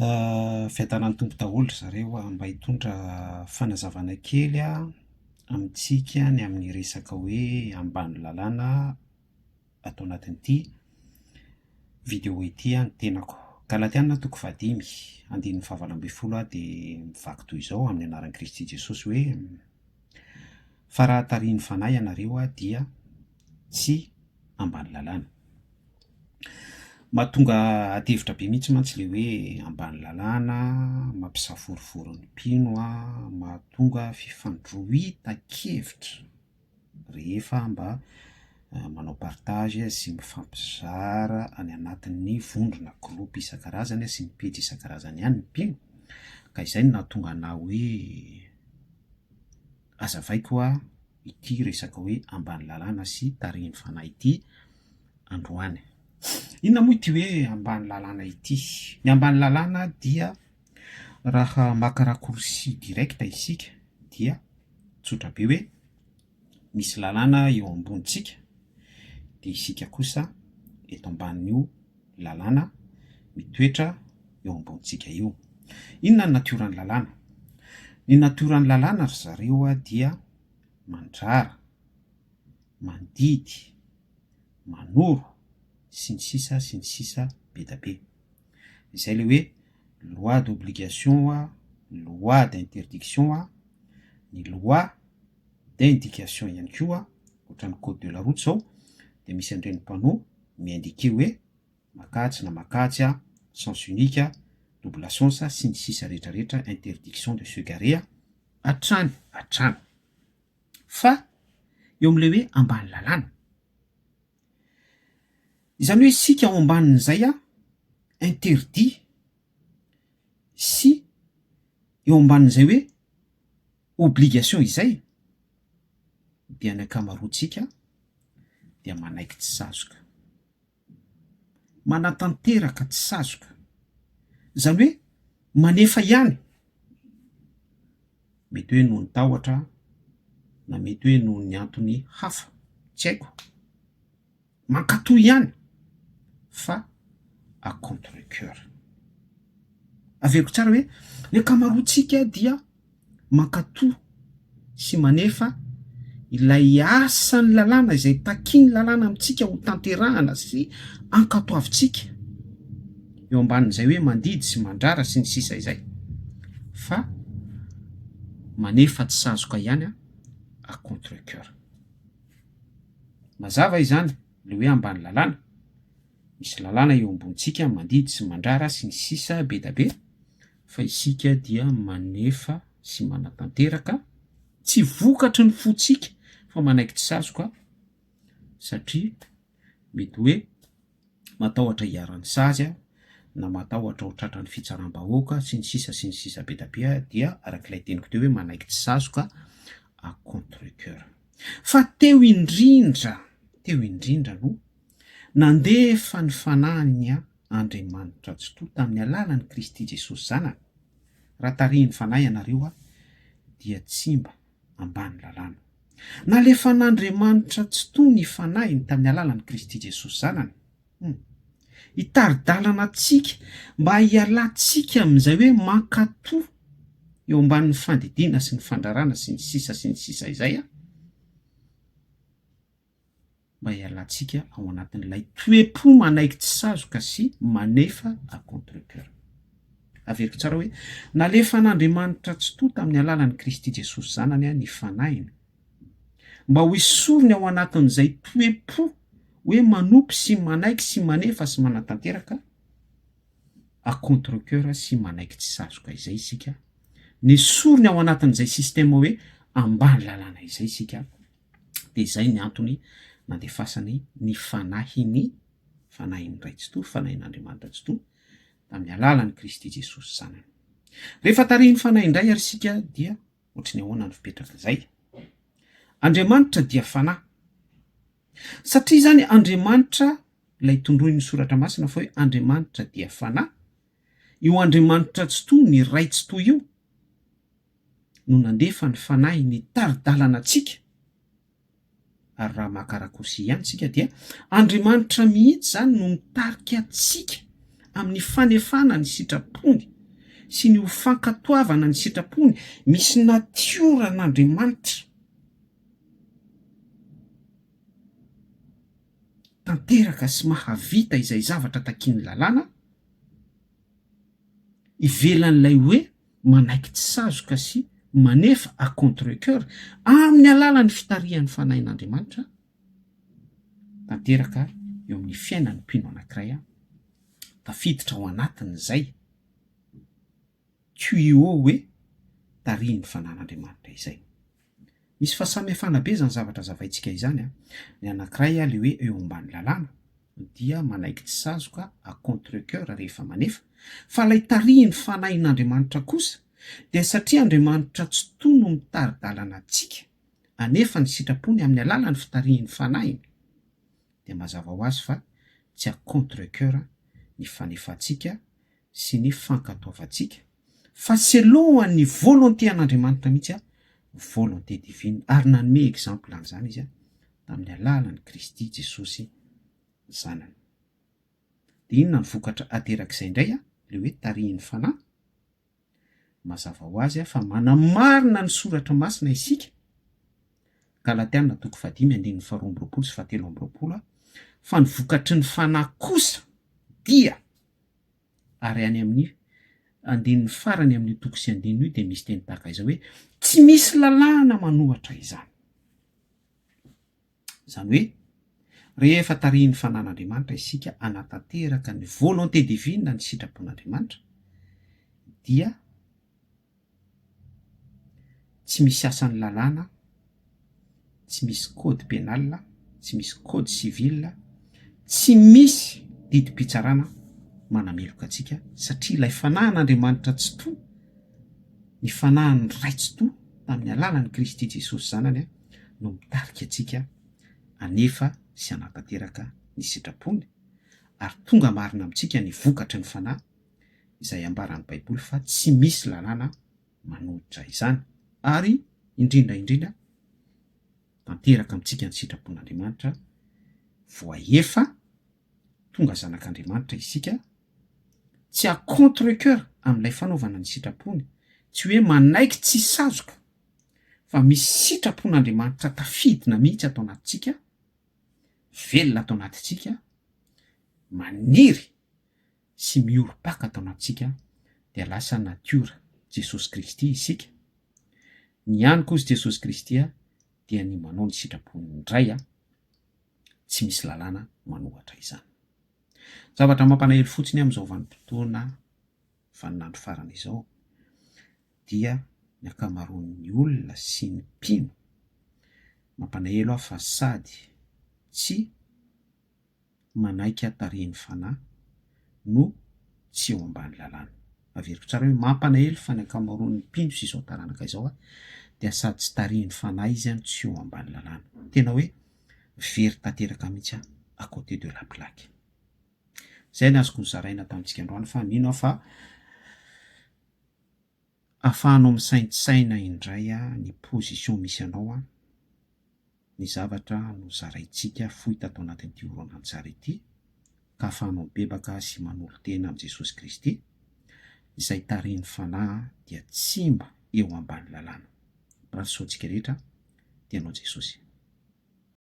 Fiadanan'ny tompo daholo zareo mba hitondra fanazavana kely amintsika ny amin'ny resaka hoe ambany lalàna atao anatin'ity vidéo ity no tenako. Galatiana 5:9 dia mivaky toy izao amin'ny anaran'i Kristy Jesosy hoe: fa raha tarihin'ny fanahy ianareo dia tsy ambany lalàna. Mahatonga atevitra be mihitsy mantsy le hoe ambany lalàna, mampisaforivory ny mpino mahatonga fifandroitan-kevitra rehefa mba manao partage sy mifampizara any anatin'ny vondrona groupe isan-karazany sy ny pejy isan-karazany ihany ny mpino. Ka izay no nahatonga anahy hoe azavaiko ity resaka hoe ambany lalàna sy tarihin'ny fanahy ity androany. Inona moa ity hoe ambany lalàna ity? Ny ambany lalàna dia raha maka raccourci directa isika dia tsotra be hoe misy lalàna eo ambonitsika dia isika kosa eto ambanin'io lalàna mitoetra eo ambonitsika io. Inona ny natioran'ny lalàna? Ny natioran'ny lalàna ry zareo dia mandrara, mandidy, manoro sy ny sisa be da be. Izay le hoe loi d'obligation, loi d'interdiction, ny loi d'indication ihany koa, ohatran'ny code de la route zao, dia misy an'ireny panneau mi-indiquer hoe makajy na makajy, sens unique, double sens sy ny sisa rehetrarehetra, interdiction de se garer, hatrany. Fa eo amin'ilay hoe ambany lalàna, izany hoe isika ao ambanin'izay interdit sy eo ambanin'izay hoe obligation izay dia ny ankamaroantsika dia manaiky tsy sazoka, manatanteraka tsy sazoka, izany hoe manefa ihany, mety hoe noho ny tahotra na mety hoe noho ny antony hafa, tsy haiko, mankatoy ihany fa à contre-cœur. Aveko tsara hoe ny ankamaroantsika dia mankatoy sy manefa ilay asan'ny lalàna izay takiany lalàna amintsika ho tanterahana sy ankatoavintsika eo ambanin'izay hoe mandidy sy mandrara sy ny sisa izay, fa manefa tsy sazoka ihany à contre-cœur. Mazava izany le hoe ambany lalàna, misy lalàna eo ambonitsika mandidy sy mandrara sy ny sisa be da be, fa isika dia manefa sy manatanteraka, tsy vokatry ny fotsika fa manaiky tsy sazoka, satria mety hoe matahotra hiaran'ny sazy na matahotra ho tratran'ny fitsaram-bahoaka sy ny sisa be da be, dia arak'ilay teniko teo hoe manaiky tsy sazoka à contre-cœur. Fa teo indrindra no nandefa ny fanahiny Andriamanitra tsotoa tamin'ny alalan'i Kristy Jesosy zanany. Raha tarihiny fanahy ianareo dia tsy mba ambany lalàna. Nalefan'Andriamanitra tsotoa ny fanahiny tamin'ny alalan'i Kristy Jesosy zanany. Itari-dalana antsika mba hialantsika amin'izay hoe mankatoa eo ambanin'ny fandidiana sy ny fandrarana sy ny sisa izay mba hialantsika ao anatin'ilay toe-po manaiky tsy sazoka sy manefa à contre-cœur. Averiko tsara hoe nalefan'Andriamanitra tsotoa tamin'ny alalan'i Kristy Jesosy zanany ny fanahiny mba ho esoriny ao anatin'izay toe-po hoe manopy sy manaiky sy manefa sy manatanteraka à contre-cœur sy manaiky tsy sazoka izay isika, ny esoriny ao anatin'izay sistema hoe ambany lalàna izay isika. Dia izay ny antony nandefasany ny fanahiny ray tsotoa, fanahin'Andriamanitra tsotoa tamin'ny alalan'i Kristy Jesosy zanany. Rehefa tarihiny fanahy indray ary isika dia ohatrany ahoana ny fipetraka izay. Andriamanitra dia fanahy, satria zany Andriamanitra, ilay tondroin'ny soratra masina fa hoe Andriamanitra dia fanahy, io Andriamanitra tsotoa ny ray tsotoa io no nandefa ny fanahy ny tari-dalana antsika. Ary raha maka raccourci ihany tsika dia Andriamanitra mihitsy zany no mitarika antsika amin'ny fanefana ny sitrapony sy ny ho fankatoavana ny sitrapony misy natioran'Andriamanitra tanteraka sy mahavita izay zavatra takiany lalàna ivelan'ilay hoe manaiky tsy sazoka sy manefa à contre-cœur amin'ny alalan'ny fitarihan'ny fanahin'Andriamanitra tanteraka eo amin'ny fiainan'ny mpino anankiray tafiditra ao anatin'izay tuyau hoe tarihin'ny fanan'Andriamanitra izay. Misy fahasamihafana be zany zavatra zavaintsika izany ny anankiray le hoe eo ambany lalàna dia manaiky tsy sazoka à contre-cœur rehefa manefa, fa lay tarihin'ny fanahin'Andriamanitra kosa dia satria Andriamanitra tsy toy no mitaridalana antsika anefa ny sitrapony amin'ny alalan'ny fitarihin'ny fanahiny dia mazava ho azy fa tsy à contre-cœur ny fanefantsika sy ny fankatoavantsika fa selohan'ny volonté an'Andriamanitra mihitsy volonté divine ary nanome exemple an'izany izy tamin'ny alalan'ny Kristy Jesosy zanany. Dia inona ny vokatra aterak'izay indray le hoe tarihin'ny fanahy? Mazava ho azy fa manamarina ny soratra masina isika Galatiana 5:2-7 fa ny vokatry ny fanahy kosa dia ary any amin'ny andininy farany amin'ny toko sy andininy dia misy teny tahaka izao hoe tsy misy lalàna manohatra izany. Izany hoe rehefa tarihin'ny fanan'Andriamanitra isika anatanteraka ny volonté divine ny sitrapon'Andriamanitra dia tsy misy asan'ny lalàna, tsy misy kôdy pénal, tsy misy kôdy civil, tsy misy didim-pitsarana manameloka antsika satria ilay fanan'Andriamanitra tsy toa ny fanahiny raitsy toa tamin'ny alalan'ny Kristy Jesosy zanany no mitarika antsika anefa sy anatanteraka ny sitrapony ary tonga marina amintsika ny vokatry ny fanahy izay ambaran'ny Baiboly fa tsy misy lalàna manohitra izany ary indrindra tanteraka amintsika ny sitrapon'Andriamanitra voaefa tonga zanak'Andriamanitra isika tsy à contre-cœur amin'ilay fanaovana ny sitrapony, tsy hoe manaiky tsy sazoka fa misy sitrapon'Andriamanitra tafidina mihitsy atao anatintsika, velona atao anatintsika, maniry sy mioro-paka atao anatintsika dia lasa natiora Jesosy Kristy isika. Ny ihany kosa Jesosy Kristy dia ny manao ny sitrapony indray tsy misy lalàna manohatra izany. Zavatra mampalahelo fotsiny amin'izao vanim-potoana vaninandro farana izao dia ny ankamaroan'ny olona sy ny mpino mampalahelo fa sady tsy manaiky tarihin'ny fanahy no tsy eo ambany lalàna. Averiko tsara hoe mampalahelo fa ny ankamaroan'ny mpino sy izao taranaka izao dia sady tsy tarihin'ny fanahy izy tsy eo ambany lalàna. Tena hoe very tanteraka mihitsy à côté de la plaque. Zay ny azoko nozaraina tamintsika androany fa mino fa ahafahanao misaintsaina indray ny position misy anao ny zavatra nozaraintsika fohy tato anatin'ity horonan-tsary ity ka ahafahanao mibebaka sy manolo tena amin'i Jesosy Kristy izay tarihin'ny fanahy dia tsy mba eo ambany lalàna. Rasoantsika rehetra tianao Jesosy.